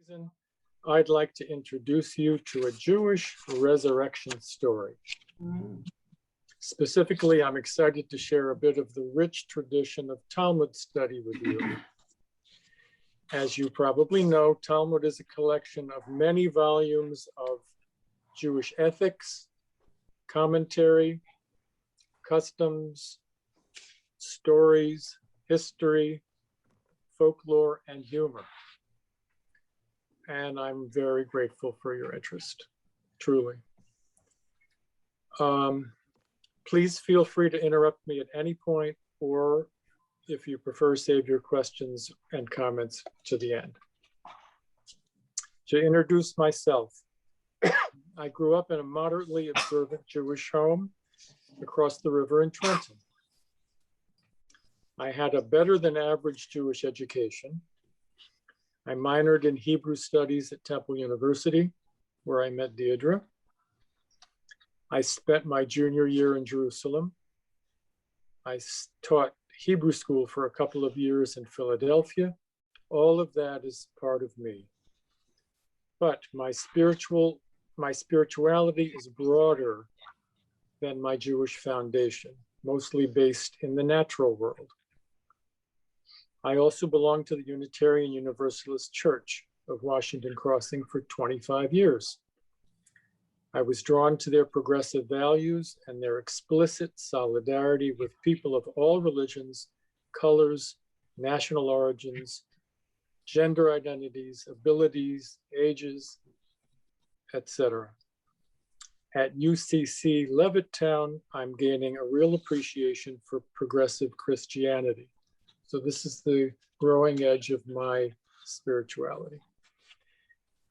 reason, I'd like to introduce you to a Jewish resurrection story. Specifically, I'm excited to share a bit of the rich tradition of Talmud study with you. As you probably know, Talmud is a collection of many volumes of Jewish ethics, commentary, customs, stories, history, folklore, and humor. And I'm very grateful for your interest, truly. Please feel free to interrupt me at any point, or if you prefer, save your questions and comments to the end. To introduce myself, I grew up in a moderately observant Jewish home across the river in Trenton. I had a better than average Jewish education. I minored in Hebrew studies at Temple University, where I met Deirdre. I spent my junior year in Jerusalem. I taught Hebrew school for a couple of years in Philadelphia. All of that is part of me. But my spirituality is broader than my Jewish foundation, mostly based in the natural world. I also belong to the Unitarian Universalist Church of Washington Crossing for 25 years. I was drawn to their progressive values and their explicit solidarity with people of all religions, colors, national origins, gender identities, abilities, ages, etc. At UCC Levittown, I'm gaining a real appreciation for progressive Christianity. So this is the growing edge of my spirituality.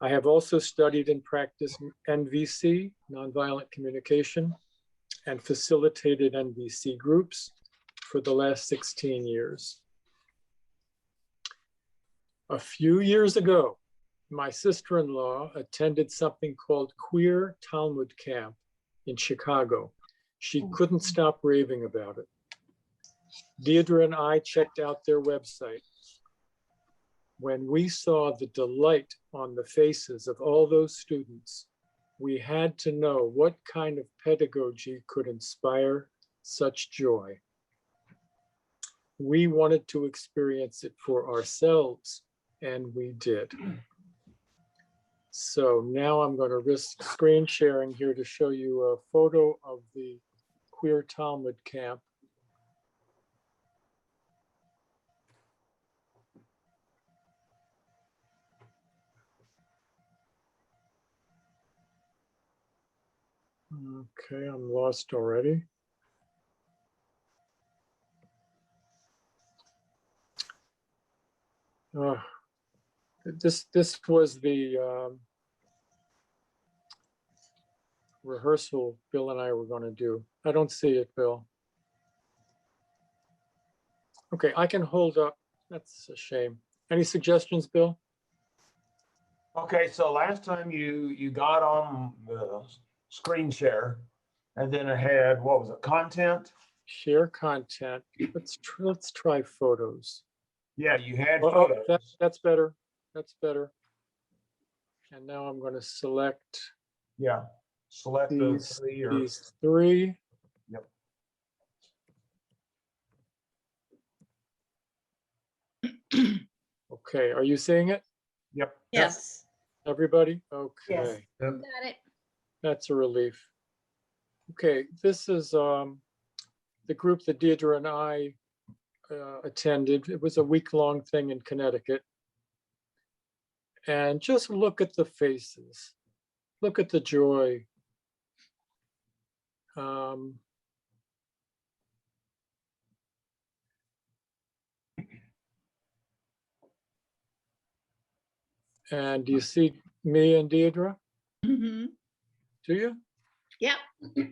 I have also studied and practiced NVC, nonviolent communication, and facilitated NVC groups for the last 16 years. A few years ago, my sister-in-law attended something called Queer Talmud Camp in Chicago. She couldn't stop raving about it. Deirdre and I checked out their website. When we saw the delight on the faces of all those students, we had to know what kind of pedagogy could inspire such joy. We wanted to experience it for ourselves, and we did. So now I'm going to risk screen sharing here to show you a photo of the Queer Talmud Camp. Okay, I'm lost already. This was the rehearsal Bill and I were going to do. I don't see it, Bill. Okay, I can hold up. That's a shame. Any suggestions, Bill? Okay, so last time you got on the screen share, and then it had, what was it, content? Share content. Let's try photos. Yeah, you had photos. That's better. That's better. And now I'm going to select. Yeah, select these three. Yep. Okay, are you seeing it? Yep. Yes. Everybody? Okay. Yes. Yep. Got it. That's a relief. Okay, this is the group that Deirdre and I attended. It was a week-long thing in Connecticut. And just look at the faces. Look at the joy. And do you see me and Deirdre? Mm-hmm. Do you? Yep.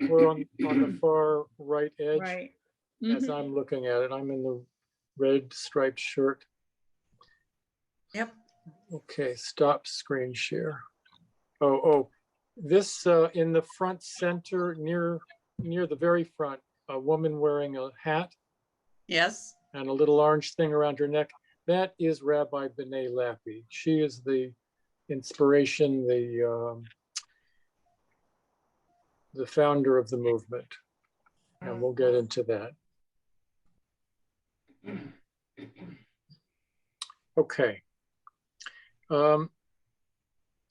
We're on the far right edge. Right. As I'm looking at it. I'm in the red striped shirt. Yep. Okay, stop screen share. Oh, this in the front center, near the very front, a woman wearing a hat. Yes. And a little orange thing around her neck. That is Rabbi B'nai Lappi. She is the inspiration, the founder of the movement. And we'll get into that. Okay.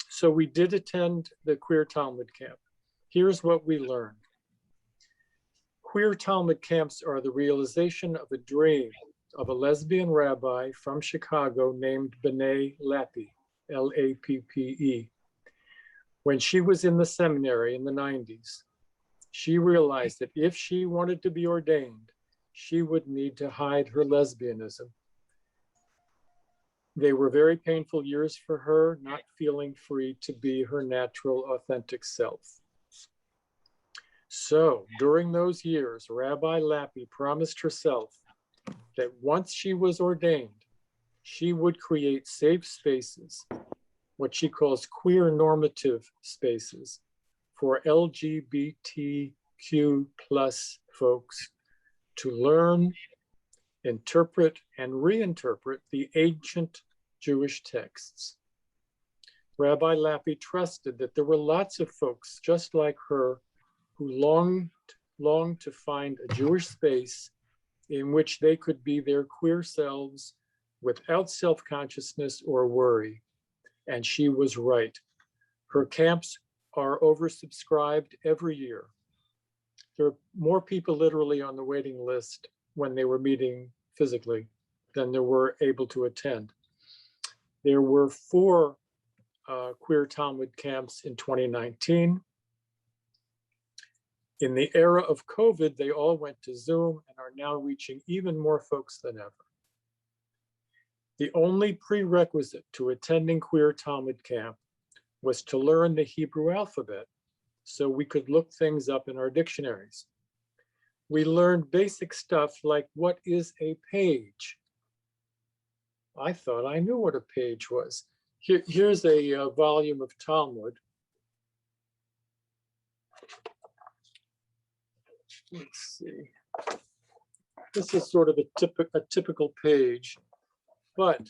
So we did attend the Queer Talmud camp. Here's what we learned. Queer Talmud camps are the realization of a dream of a lesbian rabbi from Chicago named B'nai Lappi, L-A-P-P-E. When she was in the seminary in the 90s, she realized that if she wanted to be ordained, she would need to hide her lesbianism. They were very painful years for her, not feeling free to be her natural, authentic self. So during those years, Rabbi Lappi promised herself that once she was ordained, she would create safe spaces, what she calls queer normative spaces, for LGBTQ plus folks to learn, interpret, and reinterpret the ancient Jewish texts. Rabbi Lappi trusted that there were lots of folks just like her who longed to find a Jewish space in which they could be their queer selves without self-consciousness or worry. And she was right. Her camps are oversubscribed every year. There are more people literally on the waiting list when they were meeting physically than there were able to attend. There were 4 Queer Talmud camps in 2019. In the era of COVID, they all went to Zoom and are now reaching even more folks than ever. The only prerequisite to attending Queer Talmud camp was to learn the Hebrew alphabet so we could look things up in our dictionaries. We learned basic stuff like what is a page? I thought I knew what a page was. Here's a volume of Talmud. Let's see. This is sort of a typical page, but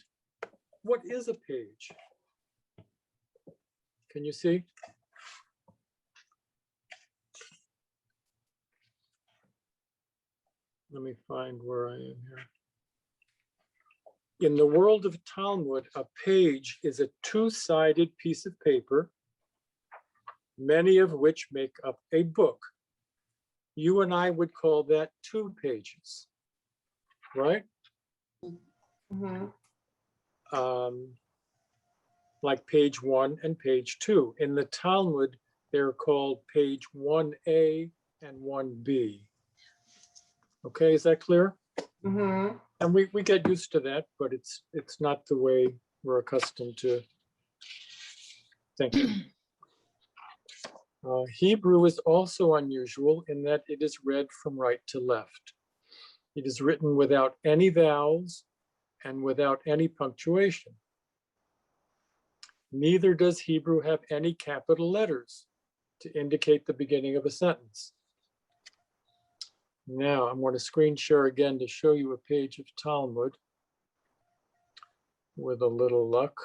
what is a page? Can you see? Let me find where I am here. In the world of Talmud, a page is a 2-sided piece of paper, many of which make up a book. You and I would call that 2 pages, right? Mm-hmm. Like page 1 and page 2. In the Talmud, they're called page 1A and 1B. Okay, is that clear? Mm-hmm. And we get used to that, but it's not the way we're accustomed to thinking. Hebrew is also unusual in that it is read from right to left. It is written without any vowels and without any punctuation. Neither does Hebrew have any capital letters to indicate the beginning of a sentence. Now I'm going to screen share again to show you a page of Talmud with a little luck.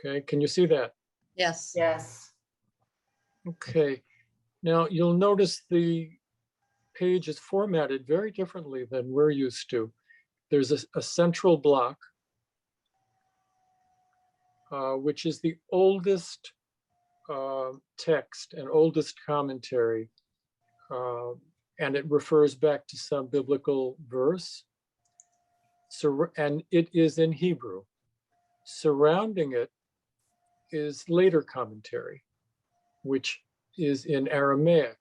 Okay, can you see that? Yes. Yes. Okay, now you'll notice the page is formatted very differently than we're used to. There's a central block, which is the oldest text and oldest commentary, and it refers back to some biblical verse. So, and it is in Hebrew. Surrounding it is later commentary, which is in Aramaic.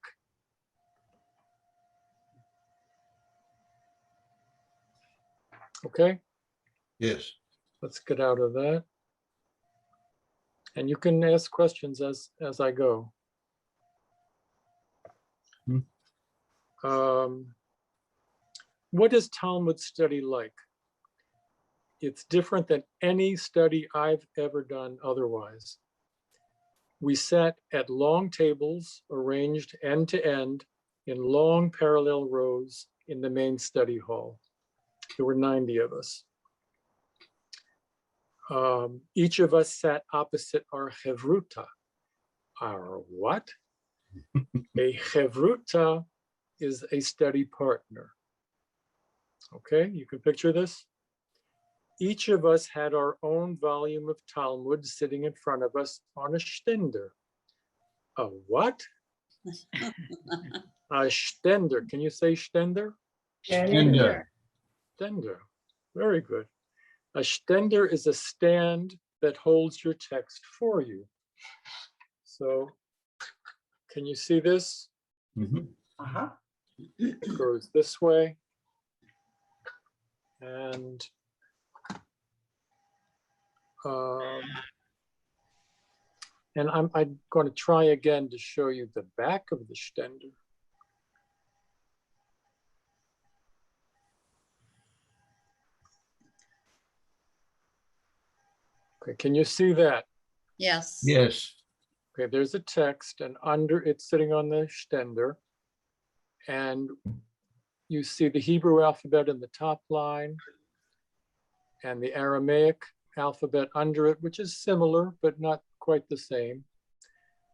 Okay? Yes. Let's get out of that. And you can ask questions as I go. What is Talmud study like? It's different than any study I've ever done otherwise. We sat at long tables arranged end to end in long parallel rows in the main study hall. There were 90 of us. Each of us sat opposite our chevruta. Our what? A chevruta is a study partner. Okay, you can picture this? Each of us had our own volume of Talmud sitting in front of us on a stender. A what? A stender. Can you say stender? Stender. Stender. Very good. A stender is a stand that holds your text for you. So, can you see this? Uh-huh. It goes this way. And I'm going to try again to show you the back of the stender. Okay, can you see that? Yes. Yes. Okay, there's a text, and under it's sitting on the stender, and you see the Hebrew alphabet in the top line and the Aramaic alphabet under it, which is similar, but not quite the same.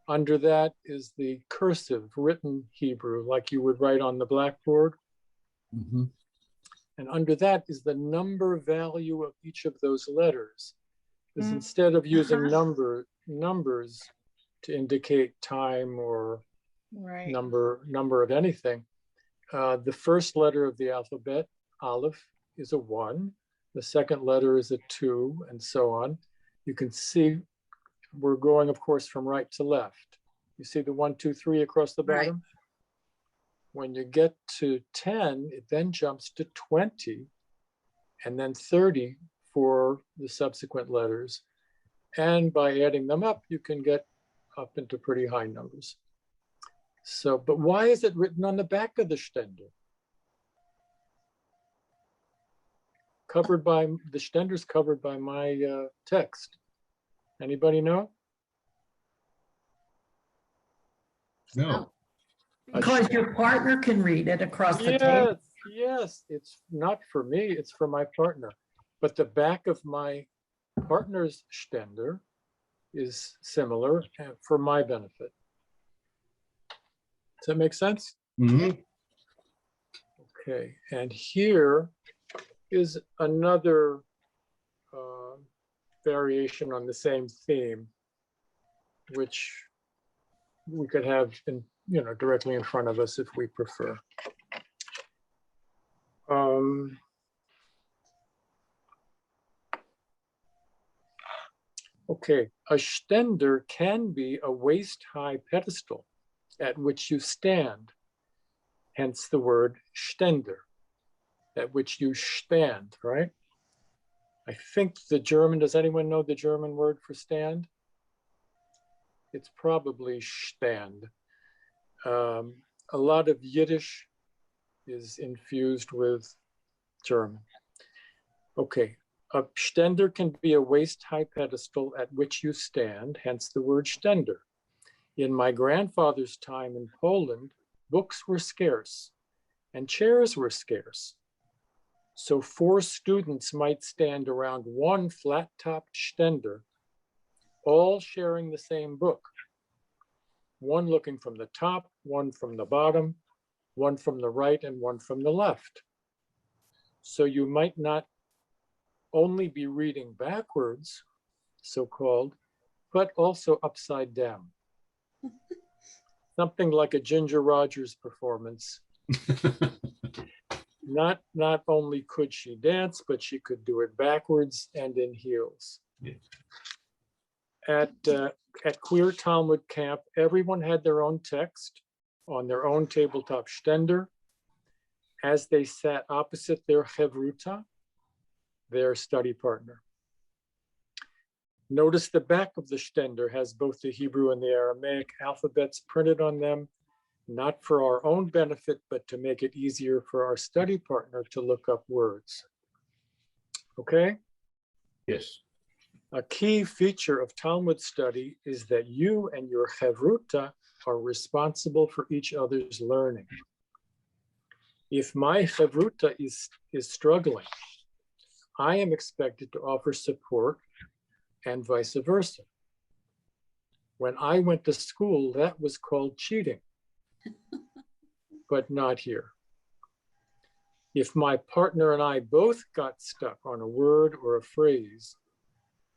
Under that is the cursive written Hebrew, like you would write on the blackboard. Mhm. And under that is the number value of each of those letters. Because instead of using numbers to indicate time or Right. number of anything, the first letter of the alphabet, Aleph, is a 1. The second letter is a 2, and so on. You can see we're going, of course, from right to left. You see the 1, 2, 3 across the bottom? Right. When you get to 10, it then jumps to 20, and then 30 for the subsequent letters. And by adding them up, you can get up into pretty high numbers. So, but why is it written on the back of the stender? The stender's covered by my text. Anybody know? No. Because your partner can read it across the table. Yes, it's not for me, it's for my partner. But the back of my partner's stender is similar for my benefit. Does that make sense? Mhm. Okay, and here is another variation on the same theme, which we could have directly in front of us if we prefer. Okay, a stender can be a waist-high pedestal at which you stand, hence the word stender, at which you stand, right? I think the German, does anyone know the German word for stand? It's probably stand. A lot of Yiddish is infused with German. Okay, a stender can be a waist-high pedestal at which you stand, hence the word stender. In my grandfather's time in Poland, books were scarce and chairs were scarce. So 4 students might stand around one flat-topped stender, all sharing the same book. One looking from the top, one from the bottom, one from the right, and one from the left. So you might not only be reading backwards, so-called, but also upside down. Something like a Ginger Rogers performance. Not only could she dance, but she could do it backwards and in heels. Yeah. At Queer Talmud Camp, everyone had their own text on their own tabletop stender as they sat opposite their chevruta, their study partner. Notice the back of the stender has both the Hebrew and the Aramaic alphabets printed on them, not for our own benefit, but to make it easier for our study partner to look up words. Okay? Yes. A key feature of Talmud study is that you and your Chavruta are responsible for each other's learning. If my Chavruta is struggling, I am expected to offer support and vice versa. When I went to school, that was called cheating, but not here. If my partner and I both got stuck on a word or a phrase,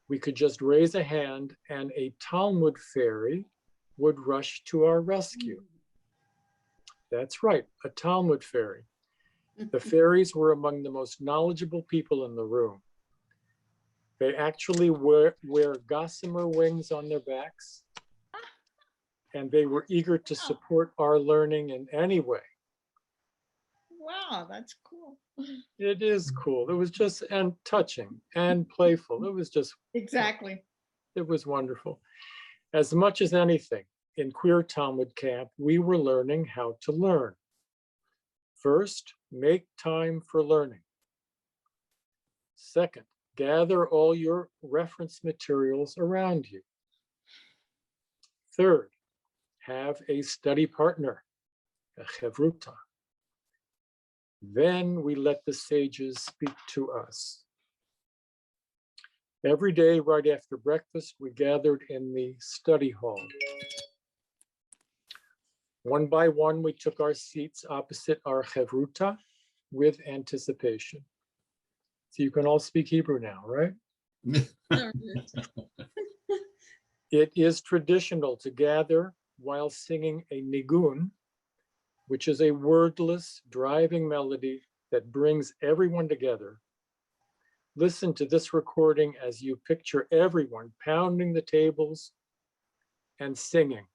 we could just raise a hand and a Talmud fairy would rush to our rescue. That's right, a Talmud fairy. The fairies were among the most knowledgeable people in the room. They actually wear gossamer wings on their backs, and they were eager to support our learning in any way. Wow, that's cool. It is cool. It was just, and touching and playful. It was just, Exactly. it was wonderful. As much as anything, in Queer Talmud Camp, we were learning how to learn. First, make time for learning. Second, gather all your reference materials around you. Third, have a study partner, a Chavruta. Then we let the sages speak to us. Every day, right after breakfast, we gathered in the study hall. One by one, we took our seats opposite our Chavruta with anticipation. So you can all speak Hebrew now, right? It is traditional to gather while singing a nigun, which is a wordless, driving melody that brings everyone together. Listen to this recording as you picture everyone pounding the tables and singing.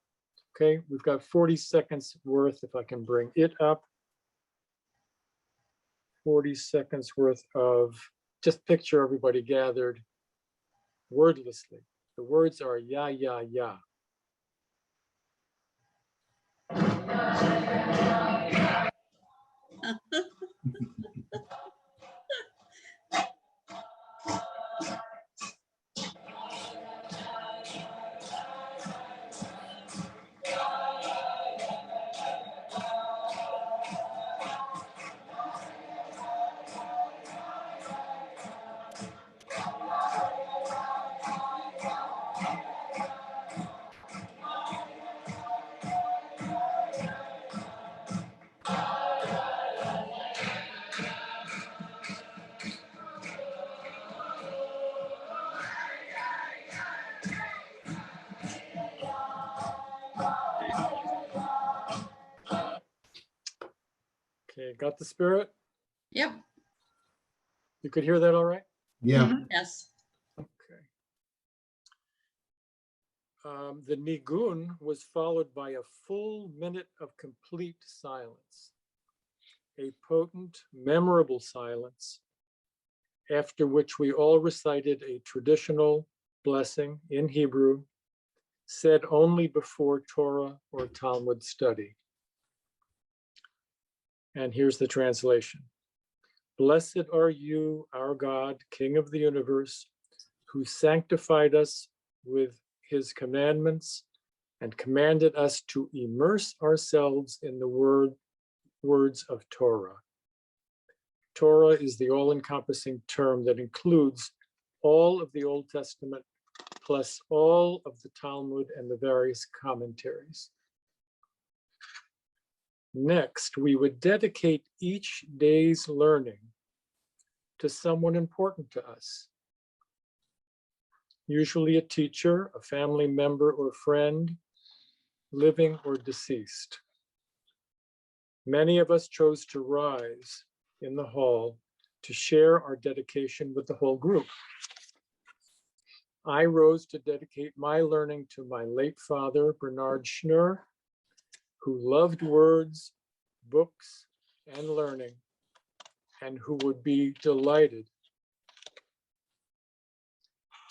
Okay, we've got 40 seconds worth, if I can bring it up. 40 seconds worth of, just picture everybody gathered wordlessly. The words are ya, ya, ya. Okay, got the spirit? Yep. You could hear that all right? Yeah. Yes. Okay. The nigun was followed by a full minute of complete silence, a potent, memorable silence, after which we all recited a traditional blessing in Hebrew, said only before Torah or Talmud study. And here's the translation. Blessed are you, our God, King of the universe, who sanctified us with his commandments and commanded us to immerse ourselves in the words of Torah. Torah is the all-encompassing term that includes all of the Old Testament plus all of the Talmud and the various commentaries. Next, we would dedicate each day's learning to someone important to us, usually a teacher, a family member or friend, living or deceased. Many of us chose to rise in the hall to share our dedication with the whole group. I rose to dedicate my learning to my late father, Bernard Schnur, who loved words, books, and learning, and who would be delighted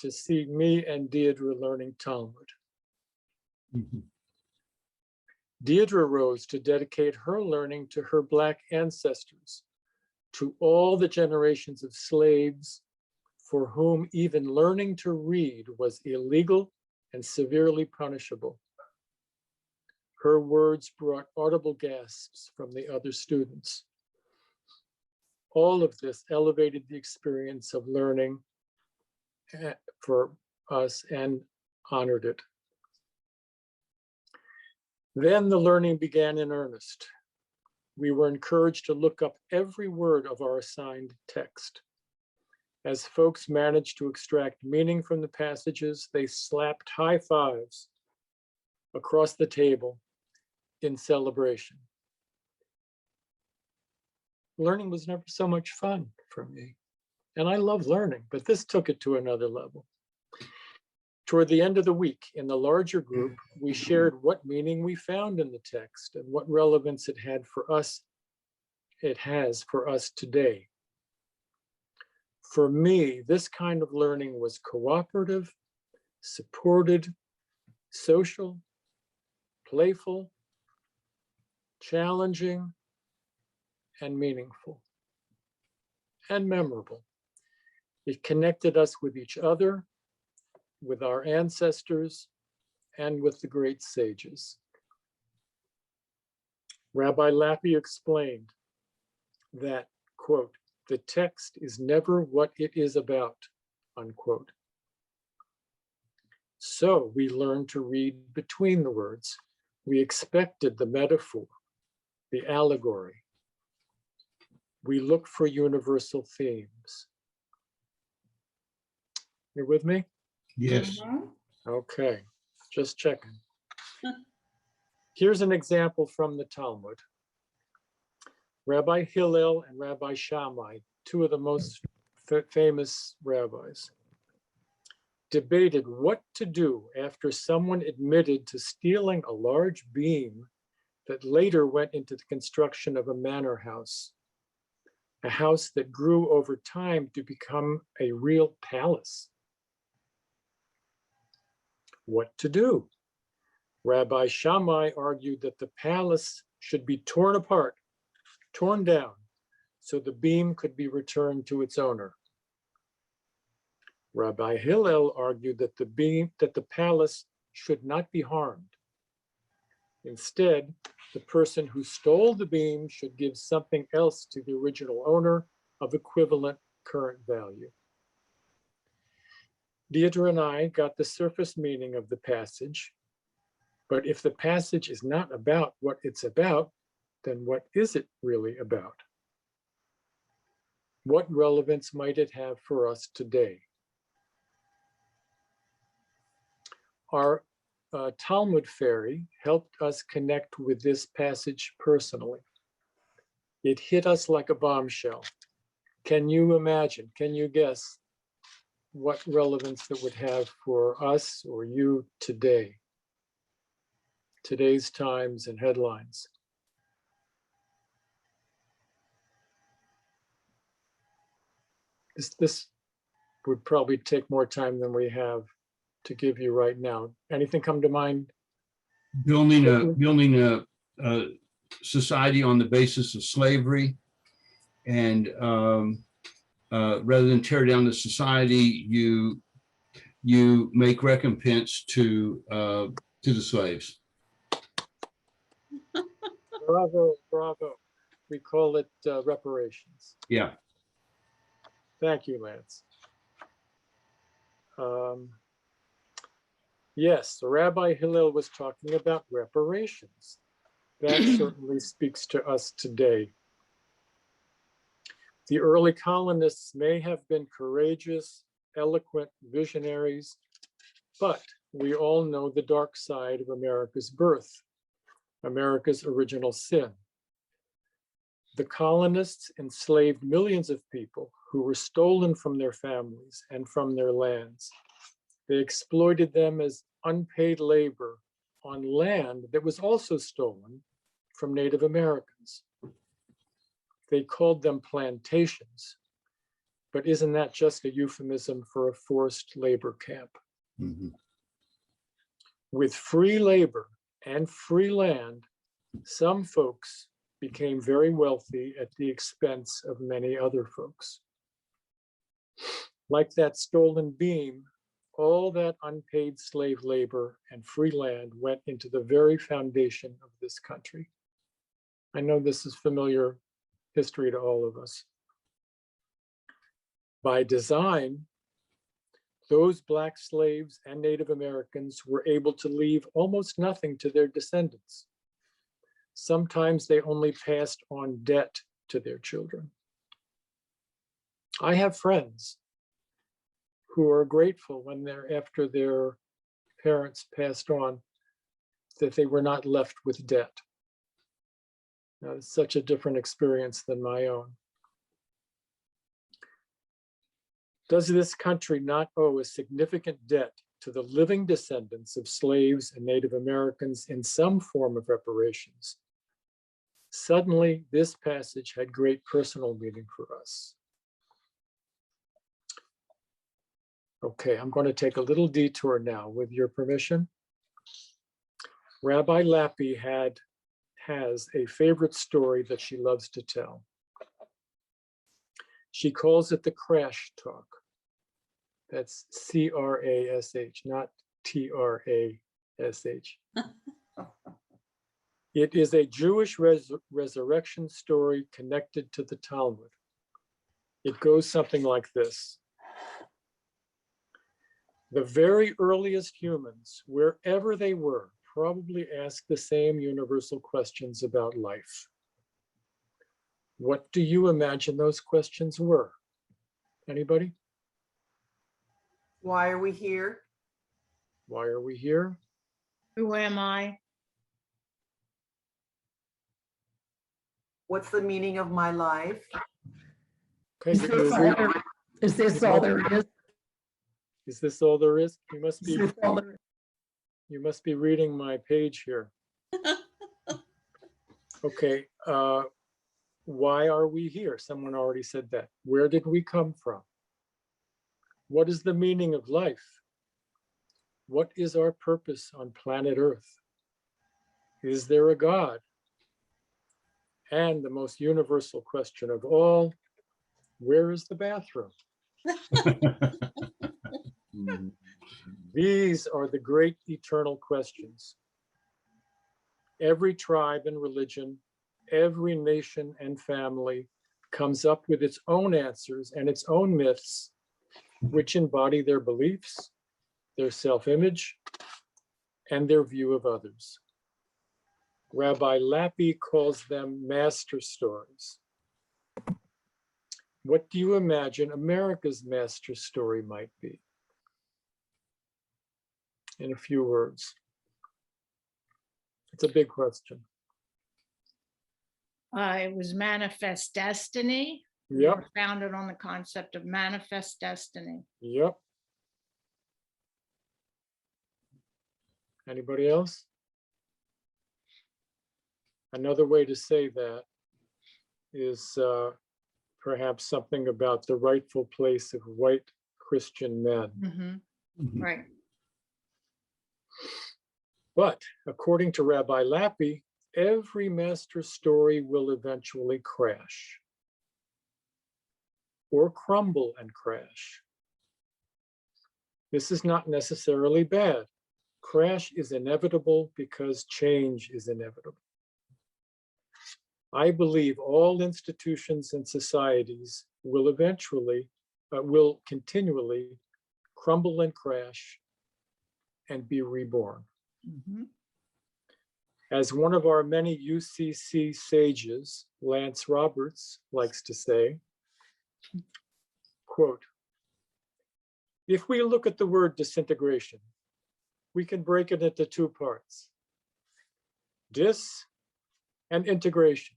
to see me and Deirdre learning Talmud. Mhm. Deirdre rose to dedicate her learning to her Black ancestors, to all the generations of slaves, for whom even learning to read was illegal and severely punishable. Her words brought audible gasps from the other students. All of this elevated the experience of learning for us and honored it. Then the learning began in earnest. We were encouraged to look up every word of our assigned text. As folks managed to extract meaning from the passages, they slapped high fives across the table in celebration. Learning was never so much fun for me. And I love learning, but this took it to another level. Toward the end of the week, in the larger group, we shared what meaning we found in the text and what relevance it had for us, it has for us today. For me, this kind of learning was cooperative, supported, social, playful, challenging, and meaningful, and memorable. It connected us with each other, with our ancestors, and with the great sages. Rabbi Lappy explained that, quote, "The text is never what it is about," unquote. So we learned to read between the words. We expected the metaphor, the allegory. We look for universal themes. You with me? Yes. Okay, just checking. Here's an example from the Talmud. Rabbi Hillel and Rabbi Shammai, two of the most famous rabbis, debated what to do after someone admitted to stealing a large beam that later went into the construction of a manor house, a house that grew over time to become a real palace. What to do? Rabbi Shammai argued that the palace should be torn apart, torn down, so the beam could be returned to its owner. Rabbi Hillel argued that the palace should not be harmed. Instead, the person who stole the beam should give something else to the original owner of equivalent current value. Deirdre and I got the surface meaning of the passage, but if the passage is not about what it's about, then what is it really about? What relevance might it have for us today? Our Talmud fairy helped us connect with this passage personally. It hit us like a bombshell. Can you imagine, can you guess what relevance it would have for us or you today? Today's times and headlines. This would probably take more time than we have to give you right now. Anything come to mind? Building a society on the basis of slavery, and rather than tear down the society, you make recompense to the slaves. Bravo, bravo. We call it reparations. Yeah. Thank you, Lance. Yes, the Rabbi Hillel was talking about reparations. That certainly speaks to us today. The early colonists may have been courageous, eloquent visionaries, but we all know the dark side of America's birth, America's original sin. The colonists enslaved millions of people who were stolen from their families and from their lands. They exploited them as unpaid labor on land that was also stolen from Native Americans. They called them plantations, but isn't that just a euphemism for a forced labor camp? Mm-hmm. With free labor and free land, some folks became very wealthy at the expense of many other folks. Like that stolen beam, all that unpaid slave labor and free land went into the very foundation of this country. I know this is familiar history to all of us. By design, those Black slaves and Native Americans were able to leave almost nothing to their descendants. Sometimes they only passed on debt to their children. I have friends who are grateful when after their parents passed on, that they were not left with debt. Now, it's such a different experience than my own. Does this country not owe a significant debt to the living descendants of slaves and Native Americans in some form of reparations? Suddenly, this passage had great personal meaning for us. Okay, I'm going to take a little detour now, with your permission. Rabbi Lappy has a favorite story that she loves to tell. She calls it the crash talk. That's C-R-A-S-H, not T-R-A-S-H. It is a Jewish resurrection story connected to the Talmud. It goes something like this. The very earliest humans, wherever they were, probably asked the same universal questions about life. What do you imagine those questions were? Anybody? Why are we here? Why are we here? Who am I? What's the meaning of my life? Okay, Is this all there- is this all there is? is this all there is? Is this all there is? You must be reading my page here. Okay, why are we here? Someone already said that. Where did we come from? What is the meaning of life? What is our purpose on planet Earth? Is there a God? And the most universal question of all, where is the bathroom? These are the great eternal questions. Every tribe and religion, every nation and family comes up with its own answers and its own myths, which embody their beliefs, their self-image, and their view of others. Rabbi Lappy calls them master stories. What do you imagine America's master story might be? In a few words. It's a big question. It was Manifest Destiny. We Yep, were founded on the concept of manifest destiny. yep. Anybody else? Another way to say that is perhaps something about the rightful place of white Christian men. Mhm. Right. But according to Rabbi Lappy, every master story will eventually crash or crumble and crash. This is not necessarily bad. Crash is inevitable because change is inevitable. I believe all institutions and societies will eventually, will continually crumble and crash and be reborn. Mhm. As one of our many UCC sages, Lance Roberts, likes to say, quote, if we look at the word disintegration, we can break it into two parts, dis and integration.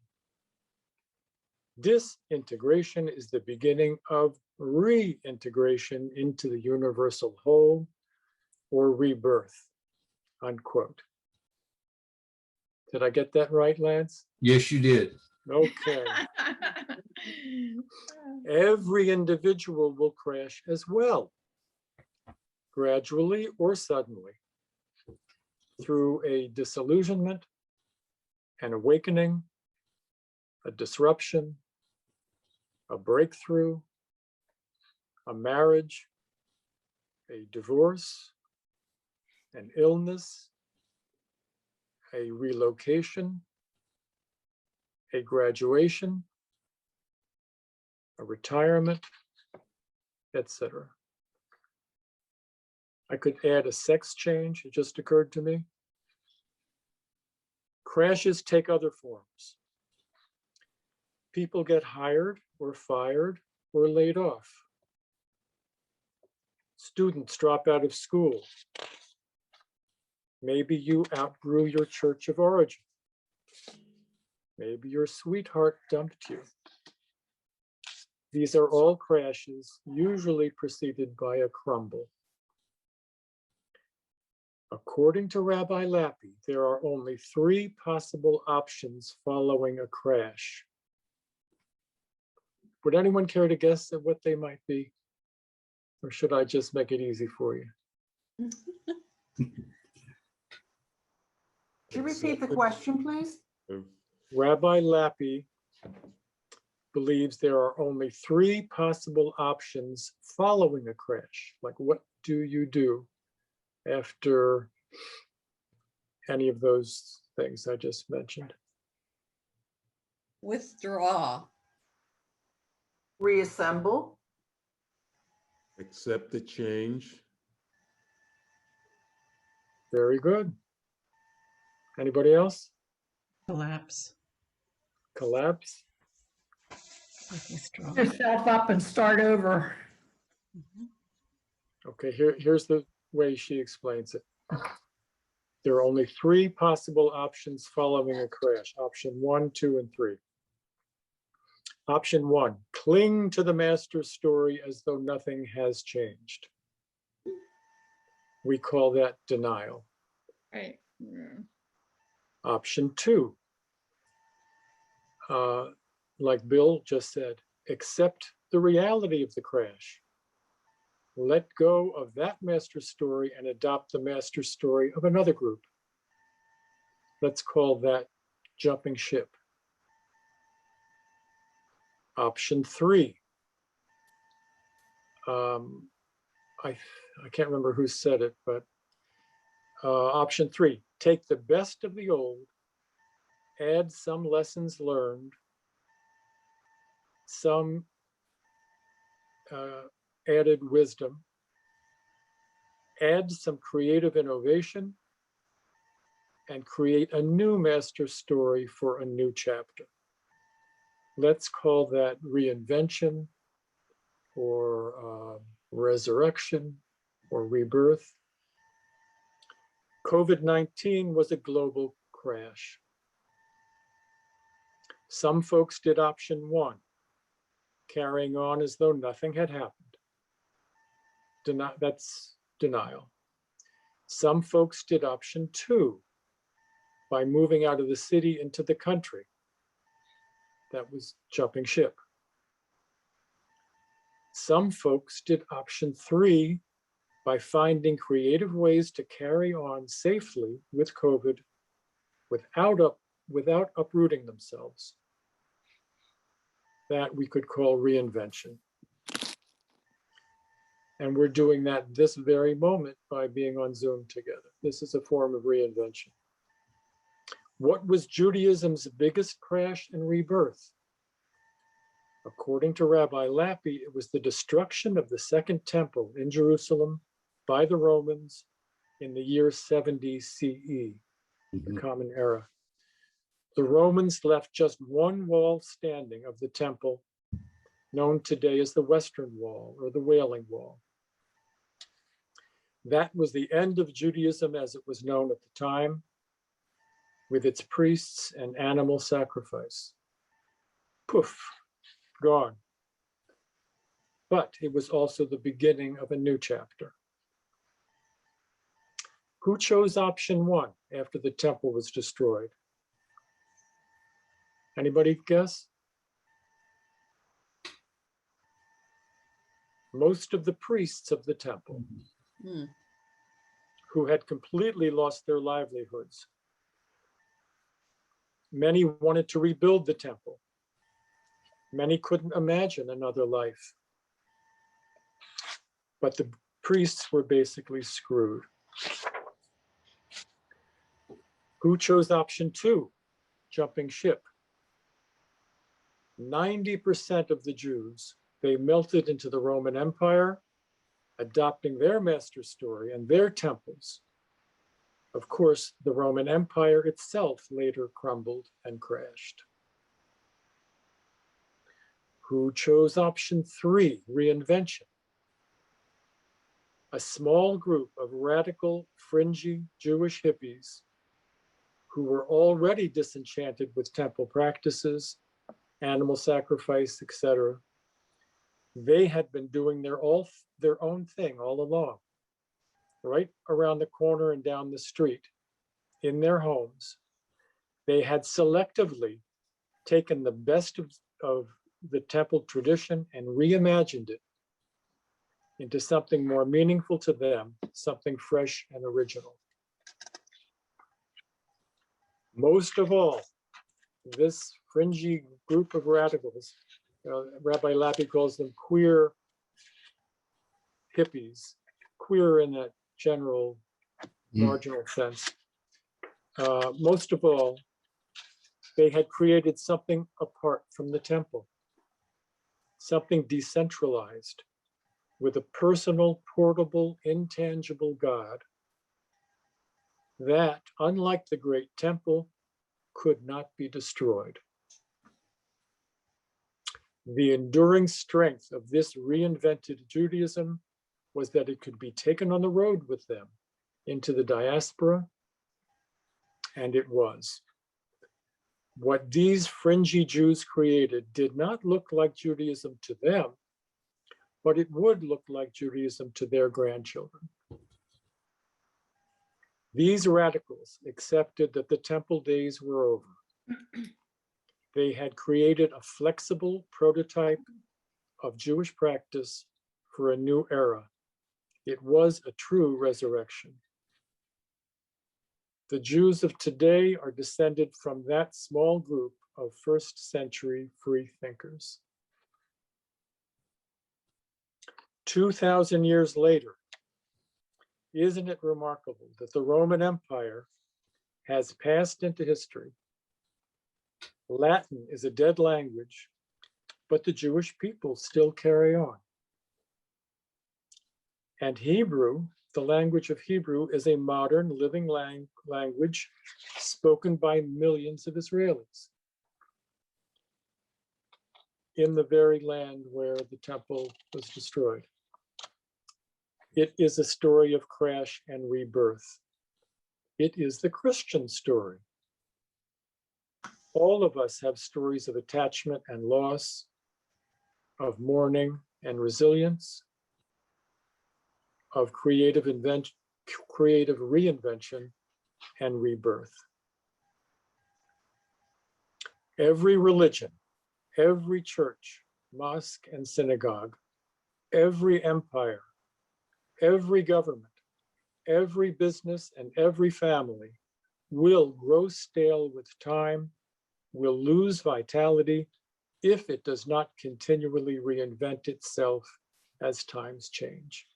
Disintegration is the beginning of reintegration into the universal whole or rebirth, unquote. Did I get that right, Lance? Yes, you did. Okay. Every individual will crash as well, gradually or suddenly, through a disillusionment, an awakening, a disruption, a breakthrough, a marriage, a divorce, an illness, a relocation, a graduation, a retirement, etc. I could add a sex change, it just occurred to me. Crashes take other forms. People get hired or fired or laid off. Students drop out of school. Maybe you outgrew your church of origin. Maybe your sweetheart dumped you. These are all crashes, usually preceded by a crumble. According to Rabbi Lappy, there are only 3 possible options following a crash. Would anyone care to guess at what they might be? Or should I just make it easy for you? Could you repeat the question, please? Rabbi Lappy believes there are only 3 possible options following a crash. Like, what do you do after any of those things I just mentioned? Withdraw. Reassemble. Accept the change. Very good. Anybody else? Collapse. Collapse? Pick yourself up and start over. Okay, here's the way she explains it. There are only 3 possible options following a crash. Option 1, 2, and 3. Option 1, cling to the master's story as though nothing has changed. We call that denial. Right. Yeah. Option 2, like Bill just said, accept the reality of the crash. Let go of that master story and adopt the master story of another group. Let's call that jumping ship. Option 3. I can't remember who said it, but option 3, take the best of the old, add some lessons learned, some added wisdom, add some creative innovation, and create a new master story for a new chapter. Let's call that reinvention or resurrection or rebirth. COVID-19 was a global crash. Some folks did option 1, carrying on as though nothing had happened. That's denial. Some folks did option 2, by moving out of the city into the country. That was jumping ship. Some folks did option 3 by finding creative ways to carry on safely with COVID without uprooting themselves. That we could call reinvention. And we're doing that this very moment by being on Zoom together. This is a form of reinvention. What was Judaism's biggest crash and rebirth? According to Rabbi Lappy, it was the destruction of the Second Temple in Jerusalem by the Romans in the year 70 CE, the Common Era. The Romans left just one wall standing of the temple, known today as the Western Wall or the Wailing Wall. That was the end of Judaism as it was known at the time, with its priests and animal sacrifice. Poof, gone. But it was also the beginning of a new chapter. Who chose option 1 after the temple was destroyed? Anybody guess? Most of the priests of the temple, who had completely lost their livelihoods. Many wanted to rebuild the temple. Many couldn't imagine another life. but the priests were basically screwed. Who chose option 2, jumping ship? 90% of the Jews, they melted into the Roman Empire, adopting their master story and their temples. Of course, the Roman Empire itself later crumbled and crashed. Who chose option 3, reinvention? A small group of radical, fringy Jewish hippies who were already disenchanted with temple practices, animal sacrifice, etc. They had been doing their own thing all along, right around the corner and down the street, in their homes. They had selectively taken the best of the temple tradition and reimagined it into something more meaningful to them, something fresh and original. Most of all, this fringy group of radicals, Rabbi Lappy calls them queer hippies, queer in that general marginal sense. Most of all, they had created something apart from the temple, something decentralized with a personal, portable, intangible God that, unlike the great temple, could not be destroyed. The enduring strength of this reinvented Judaism was that it could be taken on the road with them into the diaspora, and it was. What these fringy Jews created did not look like Judaism to them, but it would look like Judaism to their grandchildren. These radicals accepted that the temple days were over. They had created a flexible prototype of Jewish practice for a new era. It was a true resurrection. The Jews of today are descended from that small group of first century free thinkers. 2,000 years later, isn't it remarkable that the Roman Empire has passed into history? Latin is a dead language, but the Jewish people still carry on. And Hebrew, the language of Hebrew, is a modern living language spoken by millions of Israelis in the very land where the temple was destroyed. It is a story of crash and rebirth. It is the Christian story. All of us have stories of attachment and loss, of mourning and resilience, of creative reinvention and rebirth. Every religion, every church, mosque and synagogue, every empire, every government, every business and every family will grow stale with time, will lose vitality if it does not continually reinvent itself as times change.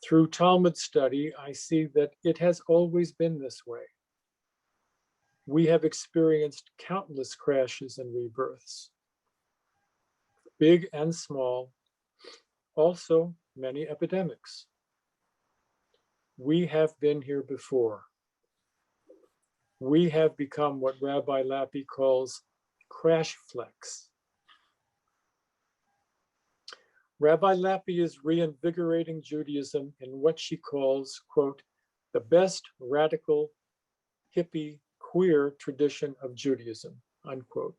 Through Talmud study, I see that it has always been this way. We have experienced countless crashes and rebirths, big and small, also many epidemics. We have been here before. We have become what Rabbi Lappy calls crash flex. Rabbi Lappy is reinvigorating Judaism in what she calls, quote, the best radical, hippie, queer tradition of Judaism, unquote.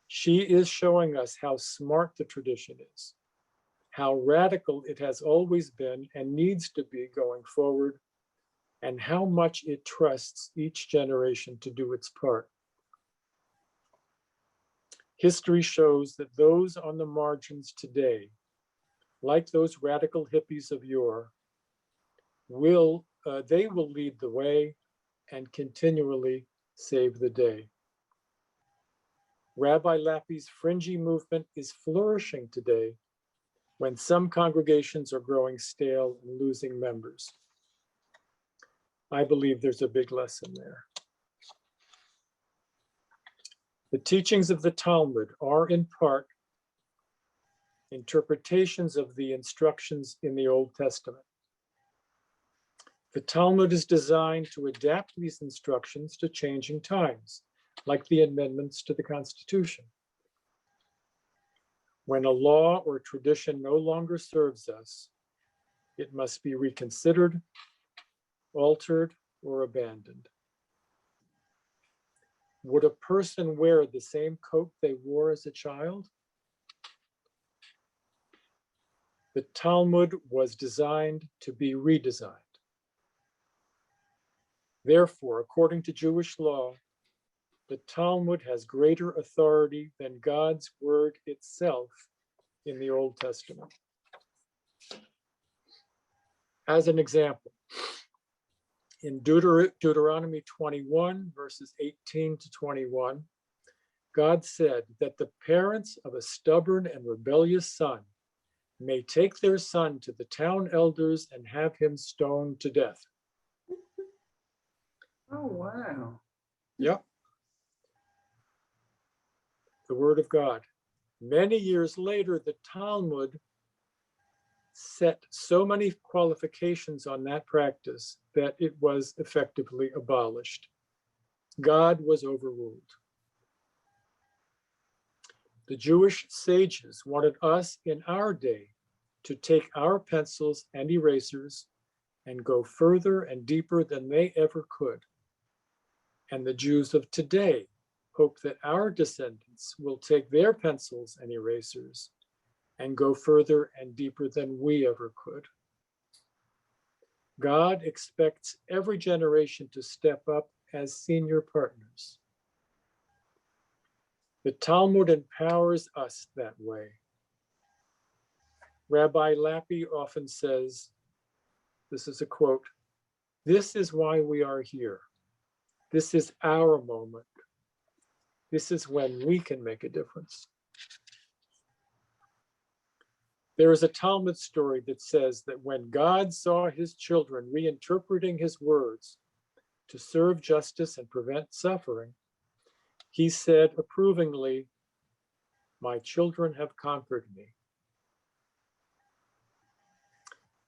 She is showing us how smart the tradition is, how radical it has always been and needs to be going forward, and how much it trusts each generation to do its part. History shows that those on the margins today, like those radical hippies of yore, they will lead the way and continually save the day. Rabbi Lappy's fringy movement is flourishing today when some congregations are growing stale and losing members. I believe there's a big lesson there. The teachings of the Talmud are in part interpretations of the instructions in the Old Testament. The Talmud is designed to adapt these instructions to changing times, like the amendments to the Constitution. When a law or tradition no longer serves us, it must be reconsidered, altered, or abandoned. Would a person wear the same coat they wore as a child? The Talmud was designed to be redesigned. Therefore, according to Jewish law, the Talmud has greater authority than God's word itself in the Old Testament. As an example, in Deuteronomy 21, verses 18 to 21, God said that the parents of a stubborn and rebellious son may take their son to the town elders and have him stoned to death. Oh, wow. Yep. The word of God. Many years later, the Talmud set so many qualifications on that practice that it was effectively abolished. God was overruled. The Jewish sages wanted us in our day to take our pencils and erasers and go further and deeper than they ever could. And the Jews of today hope that our descendants will take their pencils and erasers and go further and deeper than we ever could. God expects every generation to step up as senior partners. The Talmud empowers us that way. Rabbi Lappy often says, this is a quote, "This is why we are here. This is our moment. This is when we can make a difference." There is a Talmud story that says that when God saw his children reinterpreting his words to serve justice and prevent suffering, he said approvingly, "My children have conquered me."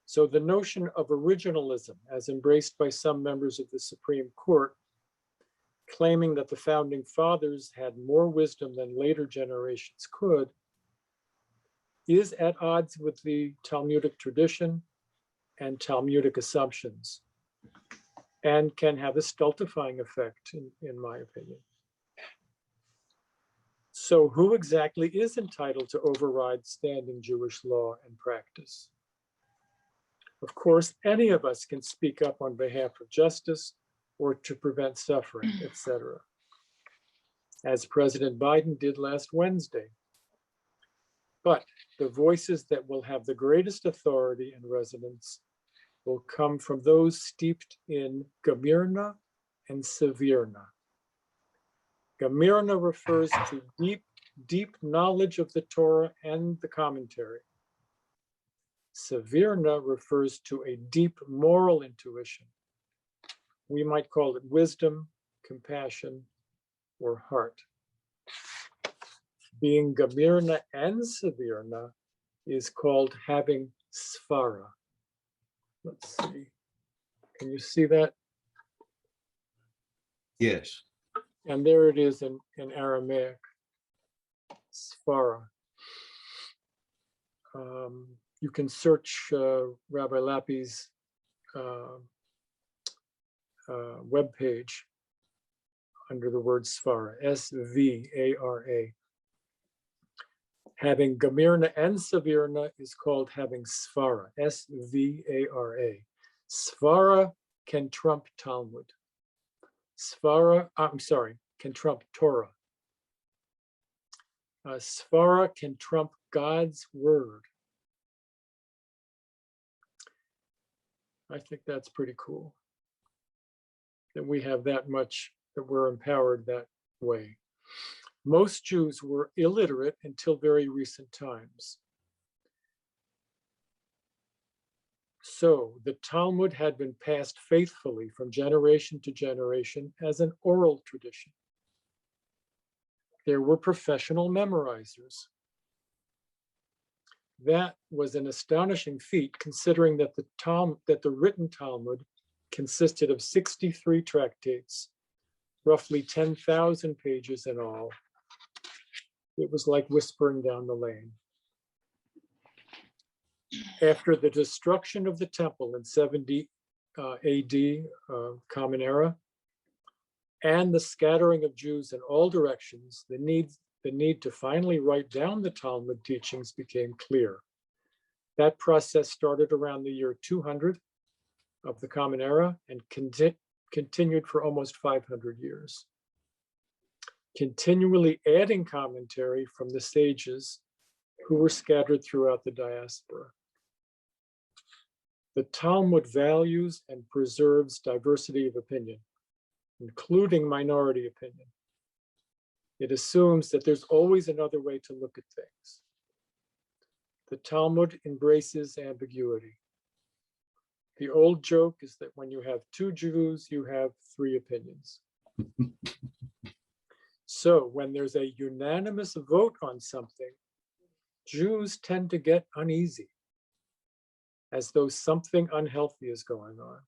So the notion of originalism, as embraced by some members of the Supreme Court, claiming that the founding fathers had more wisdom than later generations could, is at odds with the Talmudic tradition and Talmudic assumptions, and can have a stultifying effect, in my opinion. So who exactly is entitled to override standing Jewish law and practice? Of course, any of us can speak up on behalf of justice or to prevent suffering, etc., as President Biden did last Wednesday. But the voices that will have the greatest authority and resonance will come from those steeped in Gemirna and Sevirna. Gemirna refers to deep knowledge of the Torah and the commentary. Sevirna refers to a deep moral intuition. We might call it wisdom, compassion, or heart. Being Gemirna and Sevirna is called having Svara. Let's see. Can you see that? Yes. And there it is in Aramaic, Svara. You can search Rabbi Lappy's webpage under the word Svara, S-V-A-R-A. Having Gemirna and Sevirna is called having Svara, S-V-A-R-A. Svara can trump Talmud. Can trump Torah. Svara can trump God's word. I think that's pretty cool, that we have that much, that we're empowered that way. Most Jews were illiterate until very recent times. So the Talmud had been passed faithfully from generation to generation as an oral tradition. There were professional memorizers. That was an astonishing feat, considering that the written Talmud consisted of 63 tractates, roughly 10,000 pages in all. It was like whispering down the lane. After the destruction of the temple in 70 AD, Common Era, and the scattering of Jews in all directions, the need to finally write down the Talmud teachings became clear. That process started around the year 200 of the Common Era and continued for almost 500 years, continually adding commentary from the sages who were scattered throughout the diaspora. The Talmud values and preserves diversity of opinion, including minority opinion. It assumes that there's always another way to look at things. The Talmud embraces ambiguity. The old joke is that when you have two Jews, you have three opinions. So when there's a unanimous vote on something, Jews tend to get uneasy, as though something unhealthy is going on.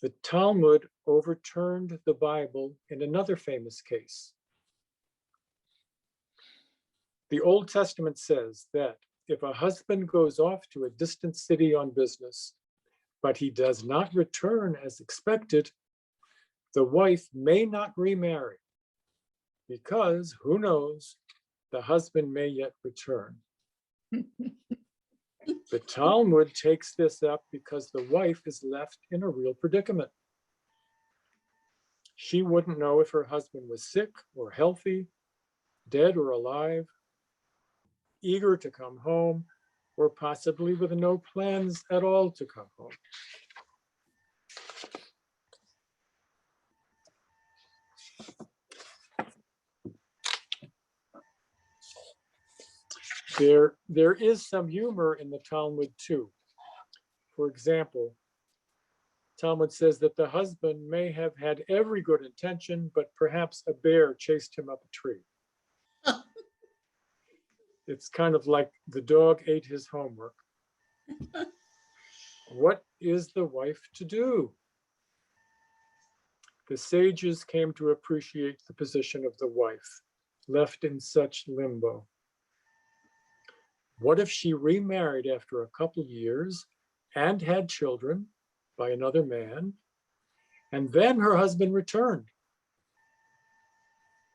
The Talmud overturned the Bible in another famous case. The Old Testament says that if a husband goes off to a distant city on business, but he does not return as expected, the wife may not remarry because, who knows, the husband may yet return. The Talmud takes this up because the wife is left in a real predicament. She wouldn't know if her husband was sick or healthy, dead or alive, eager to come home, or possibly with no plans at all to come home. There is some humor in the Talmud too. For example, Talmud says that the husband may have had every good intention, but perhaps a bear chased him up a tree. It's kind of like the dog ate his homework. What is the wife to do? The sages came to appreciate the position of the wife, left in such limbo. What if she remarried after a couple years and had children by another man, and then her husband returned?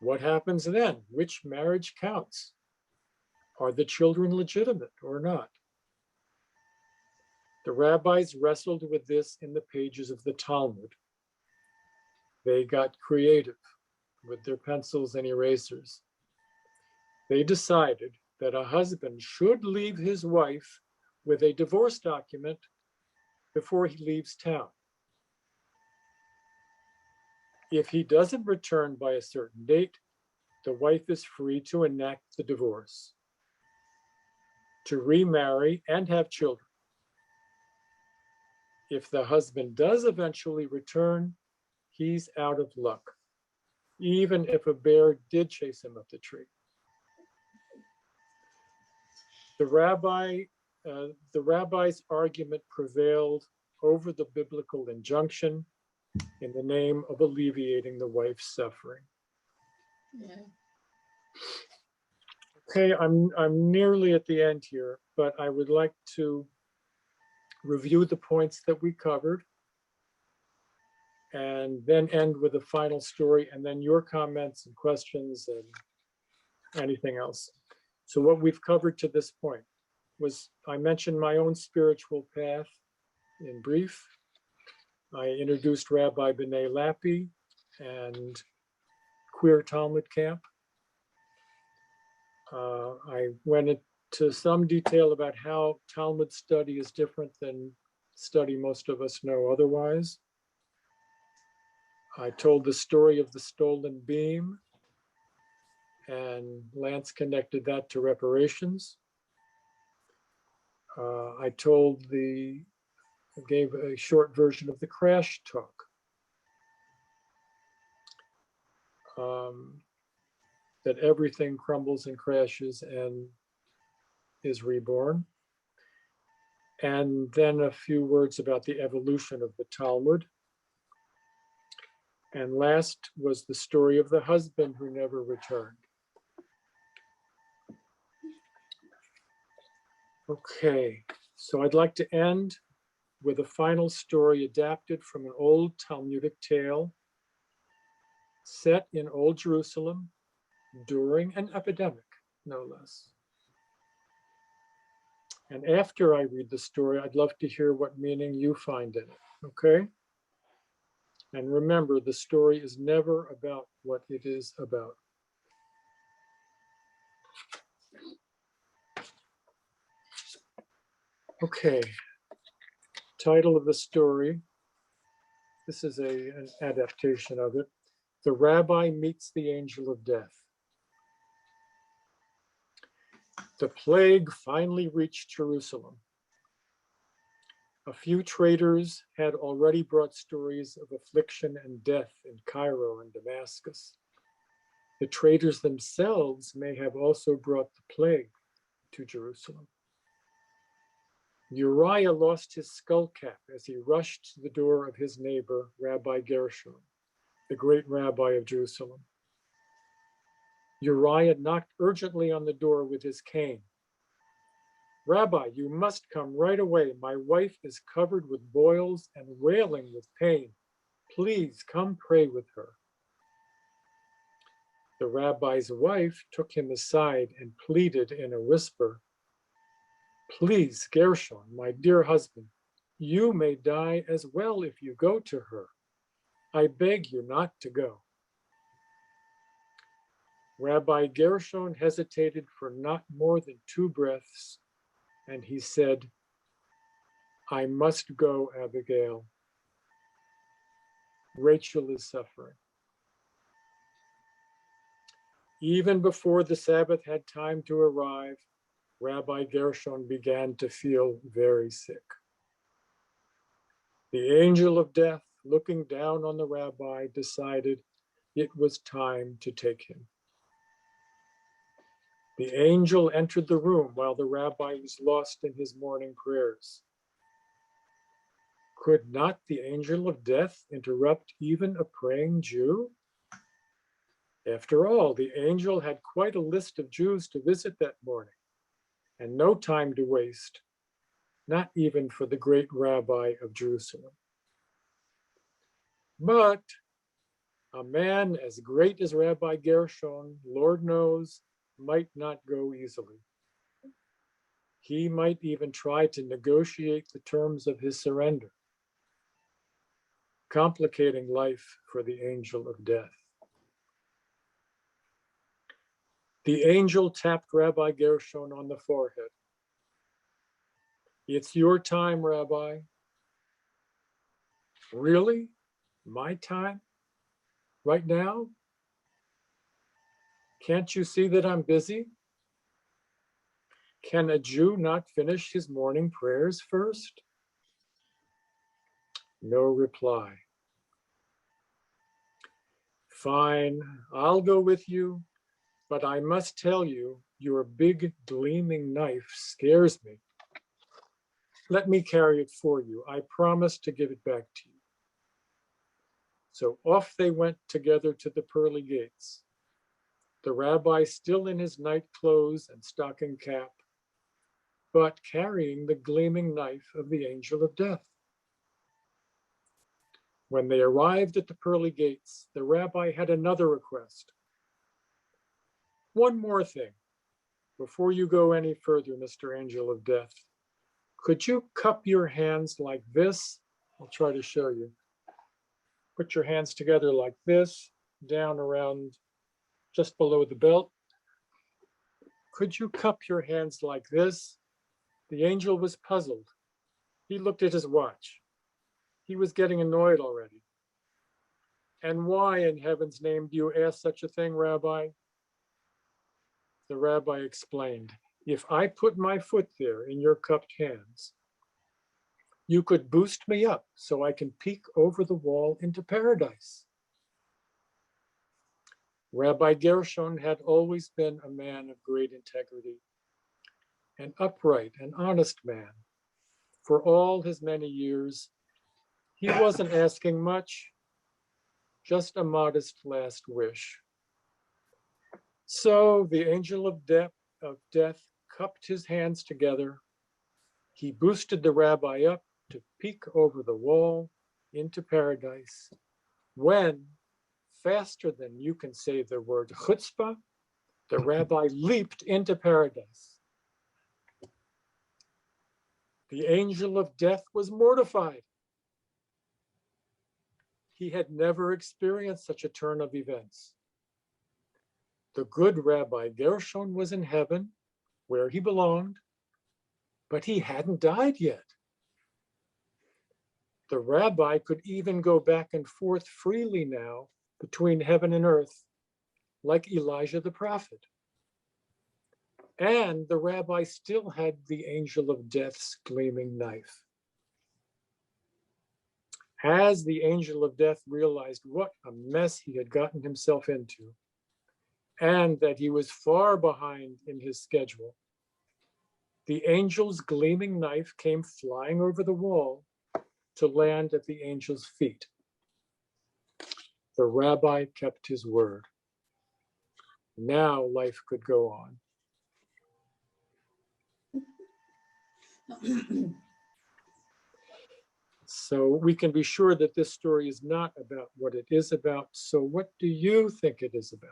What happens then? Which marriage counts? Are the children legitimate or not? The rabbis wrestled with this in the pages of the Talmud. They got creative with their pencils and erasers. They decided that a husband should leave his wife with a divorce document before he leaves town. If he doesn't return by a certain date, the wife is free to enact the divorce, to remarry and have children. If the husband does eventually return, he's out of luck, even if a bear did chase him up the tree. The rabbi's argument prevailed over the biblical injunction in the name of alleviating the wife's suffering. Yeah. Okay, I'm nearly at the end here, but I would like to review the points that we covered and then end with a final story and then your comments and questions and anything else. So what we've covered to this point was, I mentioned my own spiritual path in brief. I introduced Rabbi B'nai Lappi and Queer Talmud Camp. I went into some detail about how Talmud study is different than study most of us know otherwise. I told the story of the stolen beam, and Lance connected that to reparations. Gave a short version of the crash talk. That everything crumbles and crashes and is reborn. And then a few words about the evolution of the Talmud. And last was the story of the husband who never returned. Okay, so I'd like to end with a final story adapted from an old Talmudic tale set in Old Jerusalem during an epidemic, no less. And after I read the story, I'd love to hear what meaning you find in it, okay? And remember, the story is never about what it is about. Okay, title of the story. This is an adaptation of it. The Rabbi Meets the Angel of Death. The plague finally reached Jerusalem. A few traders had already brought stories of affliction and death in Cairo and Damascus. The traders themselves may have also brought the plague to Jerusalem. Uriah lost his skull cap as he rushed to the door of his neighbor, Rabbi Gershon, the great rabbi of Jerusalem. Uriah knocked urgently on the door with his cane. Rabbi, you must come right away. My wife is covered with boils and wailing with pain. Please come pray with her. The rabbi's wife took him aside and pleaded in a whisper, Please, Gershon, my dear husband, you may die as well if you go to her. I beg you not to go. Rabbi Gershon hesitated for not more than 2 breaths, and he said, I must go, Abigail. Rachel is suffering. Even before the Sabbath had time to arrive, Rabbi Gershon began to feel very sick. The angel of death, looking down on the rabbi, decided it was time to take him. The angel entered the room while the rabbi was lost in his morning prayers. Could not the angel of death interrupt even a praying Jew? After all, the angel had quite a list of Jews to visit that morning, and no time to waste, not even for the great rabbi of Jerusalem. But a man as great as Rabbi Gershon, Lord knows, might not go easily. He might even try to negotiate the terms of his surrender, complicating life for the angel of death. The angel tapped Rabbi Gershon on the forehead. It's your time, Rabbi. Really? My time? Right now? Can't you see that I'm busy? Can a Jew not finish his morning prayers first? No reply. Fine, I'll go with you, but I must tell you, your big gleaming knife scares me. Let me carry it for you. I promise to give it back to you. So off they went together to the pearly gates. The rabbi still in his night clothes and stocking cap, but carrying the gleaming knife of the angel of death. When they arrived at the pearly gates, the rabbi had another request. One more thing. Before you go any further, Mr. Angel of Death, could you cup your hands like this? I'll try to show you. Put your hands together like this, down around just below the belt. Could you cup your hands like this? The angel was puzzled. He looked at his watch. He was getting annoyed already. And why in heaven's name do you ask such a thing, Rabbi? The rabbi explained. if I put my foot there in your cupped hands, you could boost me up so I can peek over the wall into paradise. Rabbi Gershon had always been a man of great integrity, an upright and honest man. For all his many years, he wasn't asking much, just a modest last wish. So the angel of death cupped his hands together. He boosted the rabbi up to peek over the wall into paradise, when, faster than you can say the word chutzpah, the rabbi leaped into paradise. The angel of death was mortified. He had never experienced such a turn of events. The good Rabbi Gershon was in heaven, where he belonged, but he hadn't died yet. The rabbi could even go back and forth freely now between heaven and earth, like Elijah the prophet. And the rabbi still had the angel of death's gleaming knife. As the angel of death realized what a mess he had gotten himself into, and that he was far behind in his schedule, the angel's gleaming knife came flying over the wall to land at the angel's feet. The rabbi kept his word. Now life could go on. So we can be sure that this story is not about what it is about. So what do you think it is about?